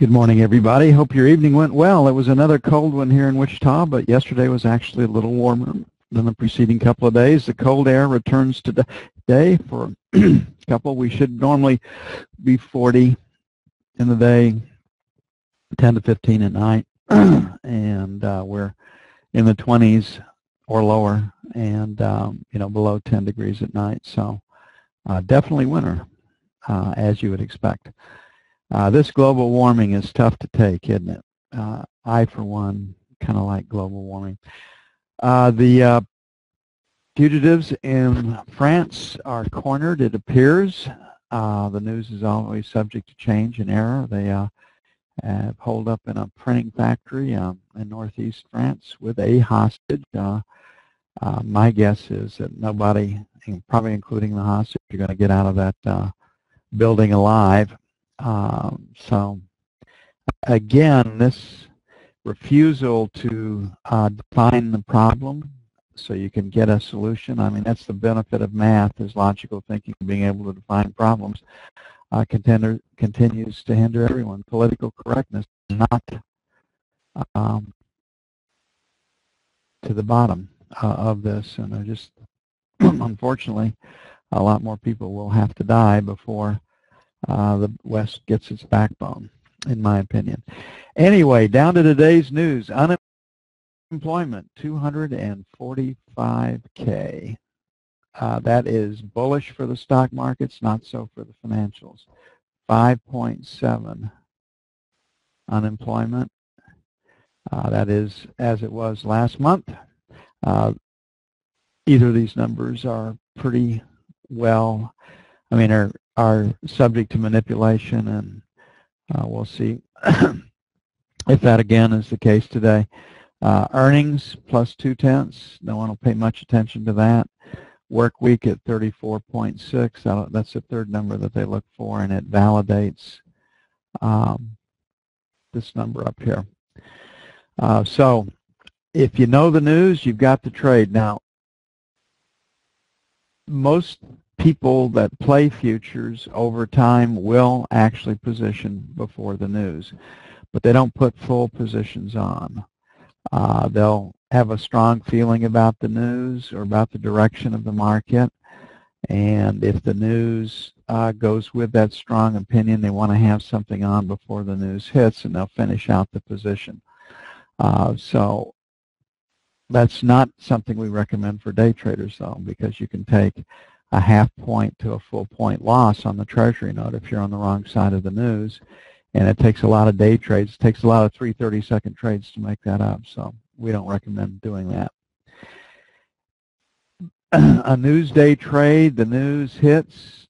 Good morning, everybody. Hope your evening went well. It was another cold one here in Wichita, but yesterday was actually a little warmer than the preceding couple of days. The cold air returns today for a couple. We should normally be 40 in the day, 10 to 15 at night, and we're in the 20s or lower, and below 10 degrees at night. So definitely winter, as you would expect. This global warming is tough to take, isn't it? I, for one, kind of like global warming. The fugitives in France are cornered, it appears. The news is always subject to change and error. They have holed up in a printing factory in northeast France with a hostage. My guess is that nobody, probably including the hostage, are going to get out of that building alive. So again, this refusal to define the problem so you can get a solution, I mean, that's the benefit of math, is logical thinking, being able to define problems, continues to hinder everyone. Political correctness is not to the bottom of this, and they're just, unfortunately, a lot more people will have to die before the West gets its backbone, in my opinion. Anyway, down to today's news. Unemployment, 245K. That is bullish for the stock markets, not so for the financials. 5.7 unemployment. That is as it was last month. Either of these numbers are pretty well, are subject to manipulation, and we'll see if that again is the case today. Earnings plus 0.2. No one will pay much attention to that. Work week at 34.6. That's the third number that they look for, and it validates this number up here. So if you know the news, you've got the trade. Now, most people that play futures over time will actually position before the news, but they don't put full positions on. They'll have a strong feeling about the news or about the direction of the market, and if the news goes with that strong opinion, they want to have something on before the news hits, and they'll finish out the position. So that's not something we recommend for day traders, though, because you can take a half point to a full point loss on the Treasury note if you're on the wrong side of the news, and it takes a lot of day trades. It takes a lot of 3 30-second trades to make that up, so we don't recommend doing that. A news day trade, the news hits,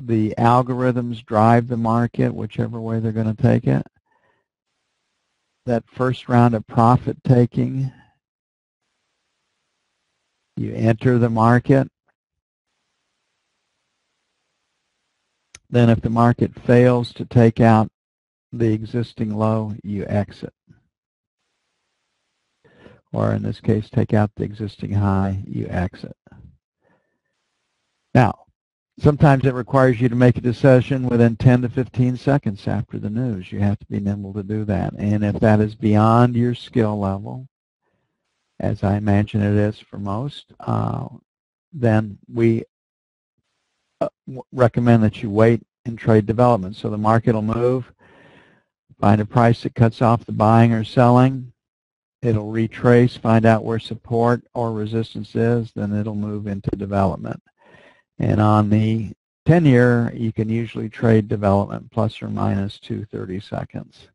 the algorithms drive the market whichever way they're going to take it. That first round of profit taking, you enter the market. Then if the market fails to take out the existing low, you exit. Or in this case, take out the existing high, you exit. Now, sometimes it requires you to make a decision within 10 to 15 seconds after the news. You have to be nimble to do that. And if that is beyond your skill level, as I imagine it is for most, then we recommend that you wait and trade development. So the market will move, find a price that cuts off the buying or selling. It'll retrace, find out where support or resistance is, then it'll move into development. And on the 10-year, you can usually trade development plus or minus 230 seconds.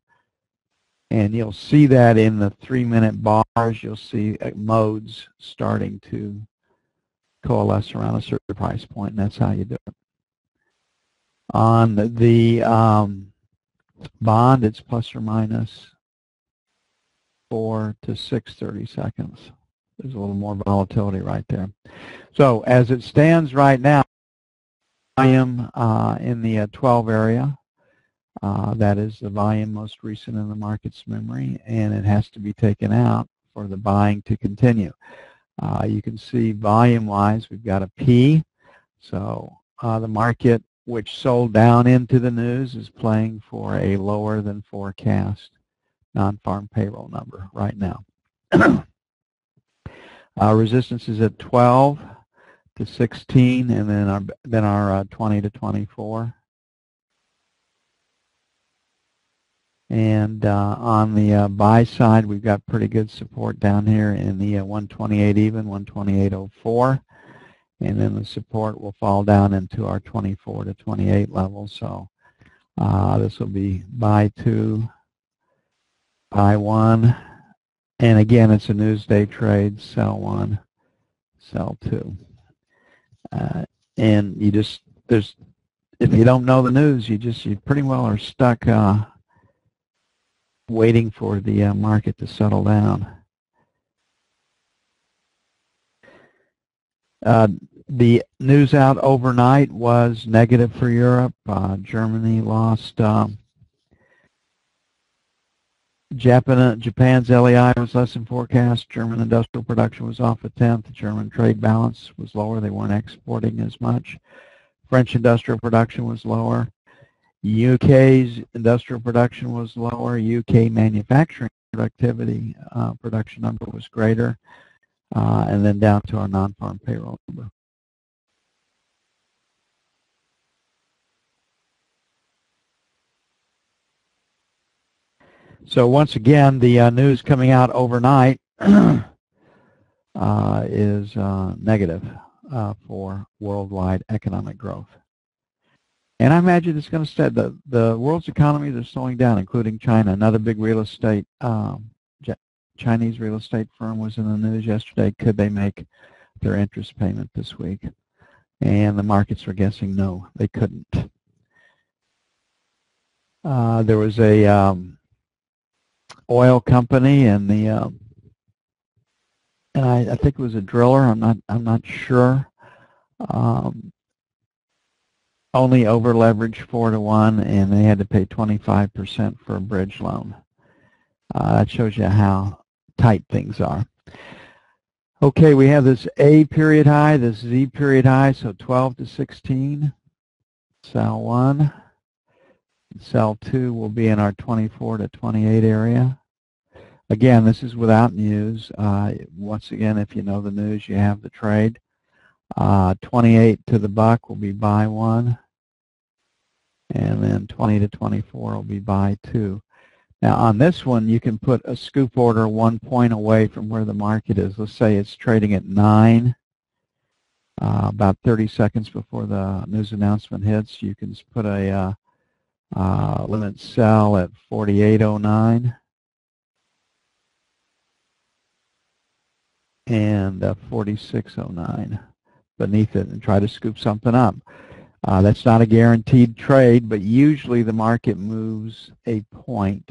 And you'll see that in the 3-minute bars. You'll see modes starting to coalesce around a certain price point, and that's how you do it. On the bond, it's plus or minus 4 to 630 seconds. There's a little more volatility right there. So as it stands right now, volume in the 12 area. That is the volume most recent in the market's memory, and it has to be taken out for the buying to continue. You can see volume-wise, we've got a P. So the market which sold down into the news, is playing for a lower than forecast non-farm payroll number right now. Resistance is at 12 to 16, and then our 20 to 24. And on the buy side, we've got pretty good support down here in the 128 even, 128.04. And then the support will fall down into our 24 to 28 level. So this will be buy 2, buy 1. And again, it's a newsday trade, sell 1, sell 2. And you just, if you don't know the news, you pretty well are stuck waiting for the market to settle down. The news out overnight was negative for Europe. Germany lost. Japan's LEI was less than forecast. German industrial production was off a tenth. The German trade balance was lower. They weren't exporting as much. French industrial production was lower. UK's industrial production was lower. UK manufacturing productivity production number was greater. And then down to our non-farm payroll number. So once again, the news coming out overnight is negative for worldwide economic growth. And I imagine it's going to stay. The world's economies are slowing down, including China. Another big real estate, Chinese real estate firm was in the news yesterday. Could they make their interest payment this week? And the markets were guessing no, they couldn't. There was a oil company, and I think it was a driller. I'm not sure. Only over leveraged 4 to 1, and they had to pay 25% for a bridge loan. That shows you how tight things are. Okay, we have this A period high, this Z period high, so 12 to 16. Sell 1. Sell 2 will be in our 24 to 28 area. Again, this is without news. Once again, if you know the news, you have the trade. 28 to the buck will be buy 1, and then 20 to 24 will be buy 2. Now on this one, you can put a scoop order 1 point away from where the market is. Let's say it's trading at 9, about 30 seconds before the news announcement hits. You can put a limit sell at 48.09 and 46.09. beneath it and try to scoop something up. That's not a guaranteed trade, but usually the market moves a point,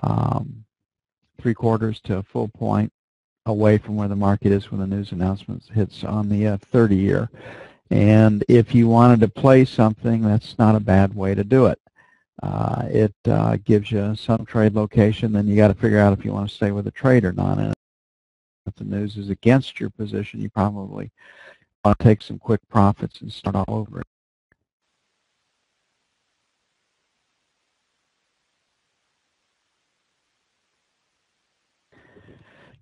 3/4 to a full point away from where the market is when the news announcement hits on the 30-year. And if you wanted to play something, that's not a bad way to do it. It gives you some trade location, then you got to figure out if you want to stay with a trade or not. And if the news is against your position, you probably want to take some quick profits and start all over.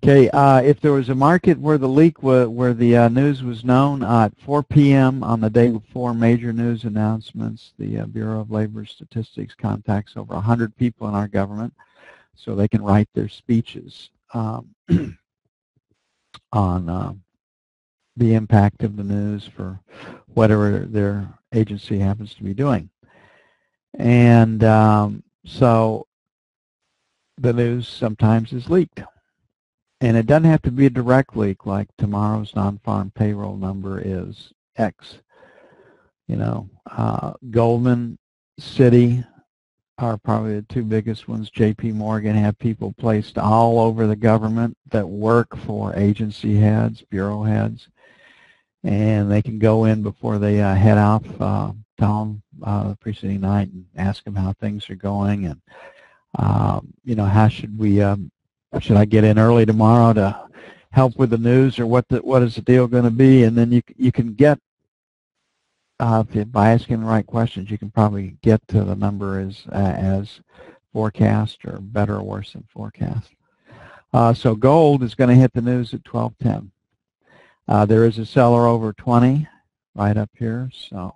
Okay, if there was a market where the leak where the news was known at 4 p.m. on the day before major news announcements, the Bureau of Labor Statistics contacts over 100 people in our government so they can write their speeches on the impact of the news for whatever their agency happens to be doing. And so the news sometimes is leaked. And it doesn't have to be a direct leak like tomorrow's non-farm payroll number is X. You know, Goldman, Citi are probably the two biggest ones. J.P. Morgan have people placed all over the government that work for agency heads, bureau heads, and they can go in before they head off, tell them the preceding night and ask them how things are going, and you know, how should we should I get in early tomorrow to help with the news, or what is the deal going to be? And then you can get by asking the right questions, you can probably get to the number as forecast, or better or worse than forecast. So gold is going to hit the news at 12:10. There is a seller over 20 right up here, so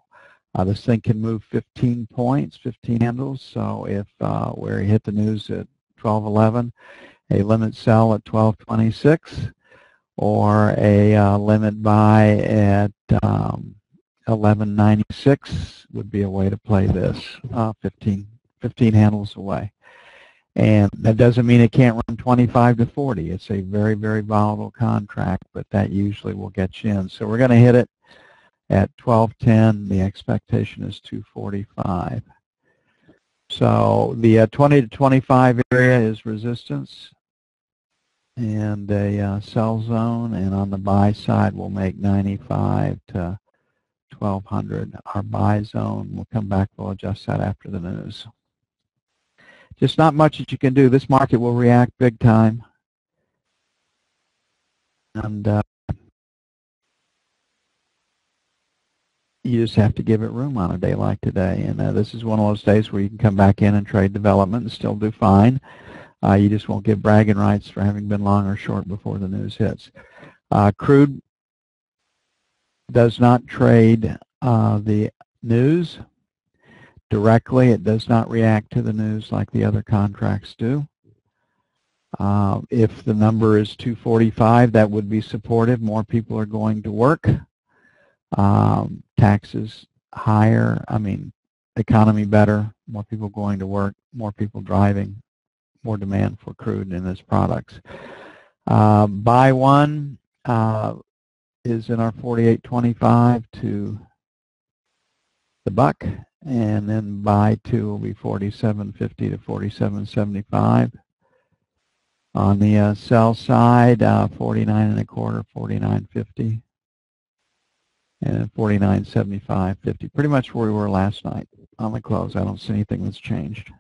this thing can move 15 points, 15 handles. So if where you hit the news at 12:11, a limit sell at 12:26, or a limit buy at 11.96 would be a way to play this 15 handles away. And that doesn't mean it can't run 25 to 40. It's a very, very volatile contract, but that usually will get you in. So we're going to hit it at 12:10. The expectation is 245. So the 20 to 25 area is resistance and a sell zone, and on the buy side we'll make 95 to 1200. Our buy zone, we'll come back, we'll adjust that after the news. Just not much that you can do. This market will react big time, and you just have to give it room on a day like today. And this is one of those days where you can come back in and trade development and still do fine. You just won't get bragging rights for having been long or short before the news hits. Crude does not trade the news directly. It does not react to the news like the other contracts do. If the number is 245, that would be supportive. More people are going to work. Taxes higher. I mean, economy better. More people going to work. More people driving. More demand for crude and its products. Buy one is in our 48.25 to the buck, and then buy two will be 47.50 to 47.75. On the sell side, 49 1/4, 49.50, and 49.75.50. Pretty much where we were last night on the close. I don't see anything that's changed.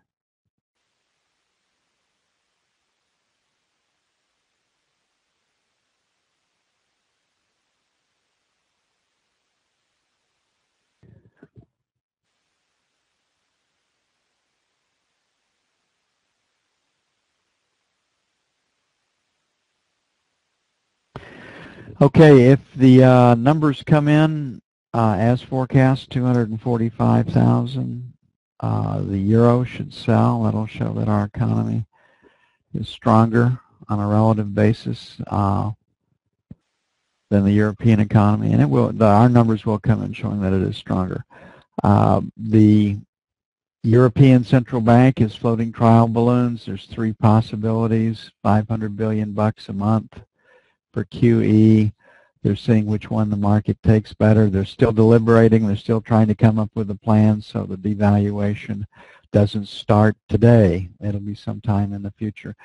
Okay, if the numbers come in as forecast, 245,000, the euro should sell. That'll show that our economy is stronger on a relative basis than the European economy, and it will. Our numbers will come in showing that it is stronger. The European Central Bank is floating trial balloons. There's three possibilities: 500 billion bucks a month for QE. They're seeing which one the market takes better. They're still deliberating. They're still trying to come up with a plan, so the devaluation doesn't start today. It'll be sometime in the future.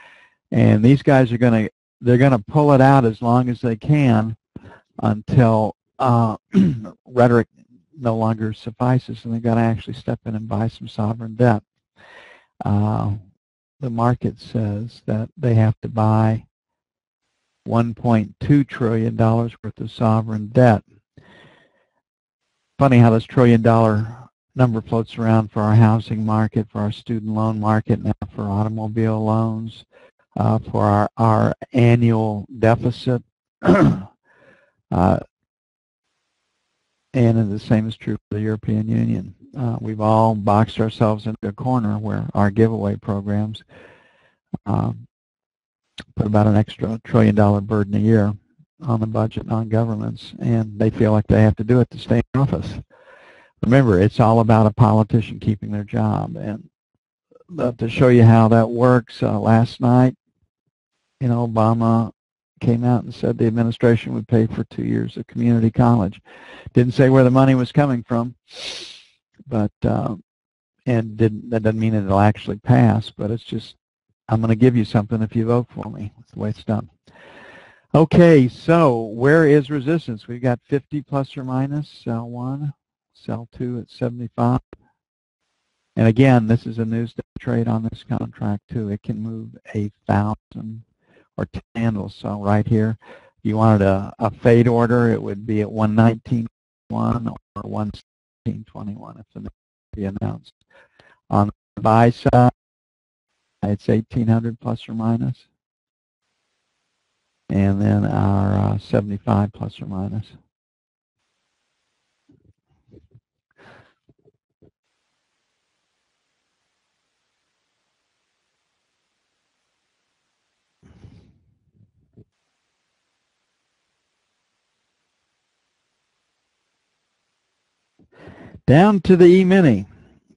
And these guys are they're going to pull it out as long as they can until rhetoric no longer suffices, and they've got to actually step in and buy some sovereign debt. The market says that they have to buy $1.2 trillion worth of sovereign debt. Funny how this $1 trillion number floats around for our housing market, for our student loan market, now for automobile loans, for our annual deficit. And the same is true for the European Union. We've all boxed ourselves into a corner where our giveaway programs put about an extra $1 trillion burden a year on the budget, on governments, and they feel like they have to do it to stay in office. Remember, it's all about a politician keeping their job. And to show you how that works, last night, Obama came out and said the administration would pay for 2 years of community college. Didn't say where the money was coming from, but that doesn't mean it'll actually pass, but it's just, I'm going to give you something if you vote for me. That's the way it's done. Okay, so where is resistance? We've got 50 plus or minus, sell 1, sell 2 at 75. And again, this is a news day trade on this contract too. It can move 1,000 or 10 handles. So right here, if you wanted a fade order, it would be at 119.1 or 1821 if the news be announced. On the buy side, it's 1800 plus or minus. And then our 75 plus or minus. Down to the E-mini.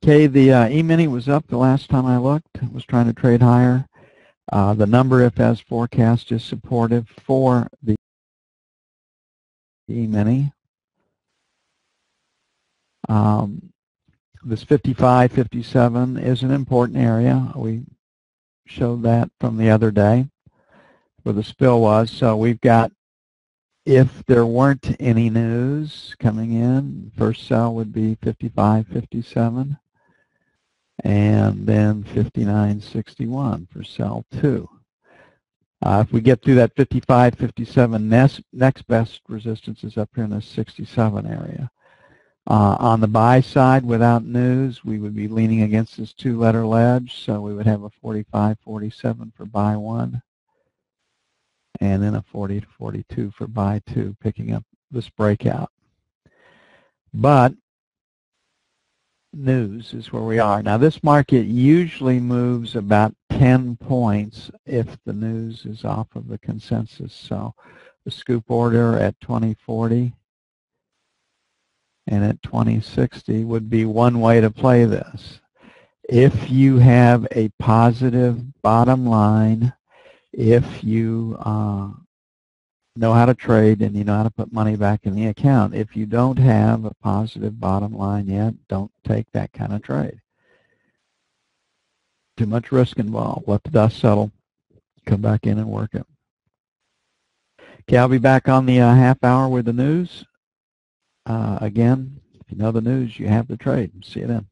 Okay, the E-mini was up the last time I looked. It was trying to trade higher. The number, if as forecast, is supportive for the E-mini. This 55, 57 is an important area. We showed that from the other day where the spill was. So we've got, if there weren't any news coming in, first sell would be 55, 57, and then 59.61 for sell 2. If we get through that 55, 57, next best resistance is up here in the 67 area. On the buy side, without news, we would be leaning against this 2-letter ledge, so we would have a 45, 47 for buy 1, and then a 40 to 42 for buy 2, picking up this breakout. But news is where we are. Now, this market usually moves about 10 points if the news is off of the consensus. So the scoop order at 2040 and at 2060 would be one way to play this. If you have a positive bottom line, if you know how to trade and you know how to put money back in the account. If you don't have a positive bottom line yet, don't take that kind of trade. Too much risk involved. Let the dust settle. Come back in and work it. Okay, I'll be back on the half hour with the news. Again, if you know the news, you have the trade. See you then.